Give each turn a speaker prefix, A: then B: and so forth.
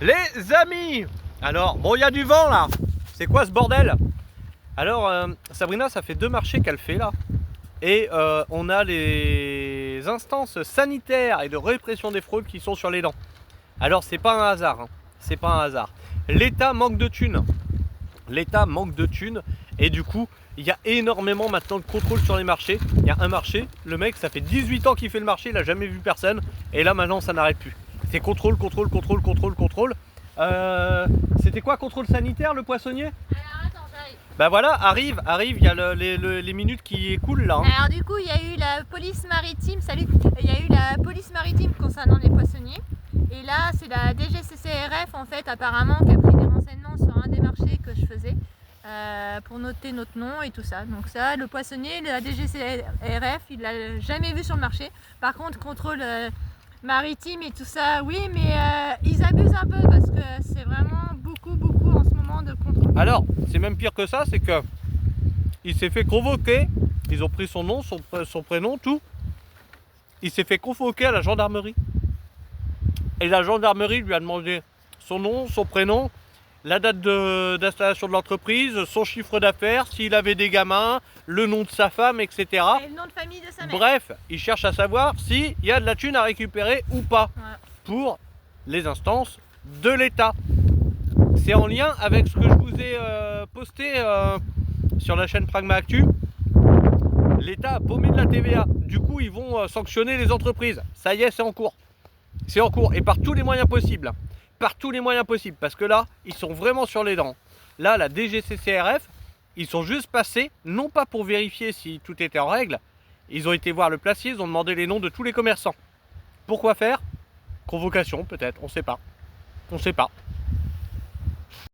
A: Les amis, alors bon, il y a du vent là. C'est quoi ce bordel? Alors Sabrina, ça fait 2 marchés qu'elle fait là. Et on a les instances sanitaires et de répression des fraudes qui sont sur les dents. Alors c'est pas un hasard, hein. C'est pas un hasard. L'État manque de thunes. L'État manque de thunes. Et du coup, il y a énormément maintenant de contrôle sur les marchés. Il y a un marché, le mec, ça fait 18 ans qu'il fait le marché, il a jamais vu personne. Et là maintenant, ça n'arrête plus. C'est contrôle, contrôle, contrôle, contrôle, contrôle. C'était quoi, contrôle sanitaire, le poissonnier?
B: Alors attends, j'arrive.
A: Bah voilà, arrive, il y a les minutes qui écoulent là. Hein.
B: Alors du coup, il y a eu la police maritime, salut, il y a eu la police maritime concernant les poissonniers. Et là, c'est la DGCCRF en fait, apparemment, qui a pris des renseignements sur un des marchés que je faisais pour noter notre nom et tout ça. Donc ça, le poissonnier, la DGCCRF, il l'a jamais vu sur le marché. Par contre, contrôle maritime et tout ça, oui, mais ils abusent un peu parce que c'est vraiment beaucoup en ce moment de contrôle.
A: Alors, c'est même pire que ça, c'est que il s'est fait convoquer, ils ont pris son nom, son prénom, tout. Il s'est fait convoquer à la gendarmerie. Et la gendarmerie lui a demandé son nom, son prénom, la date d'installation de l'entreprise, son chiffre d'affaires, s'il avait des gamins, le nom de sa femme, etc.
B: Et le nom de famille de sa mère.
A: Bref, il cherche à savoir s'il y a de la thune à récupérer ou pas pour les instances de l'État. C'est en lien avec ce que je vous ai posté sur la chaîne Pragma Actu. L'État a paumé de la TVA. Du coup, ils vont sanctionner les entreprises. Ça y est, c'est en cours. C'est en cours et par tous les moyens possibles. Par tous les moyens possibles. Parce que là, ils sont vraiment sur les dents. Là, la DGCCRF, ils sont juste passés, non pas pour vérifier si tout était en règle. Ils ont été voir le placier, ils ont demandé les noms de tous les commerçants. Pourquoi faire? Convocation peut-être, on sait pas. On sait pas.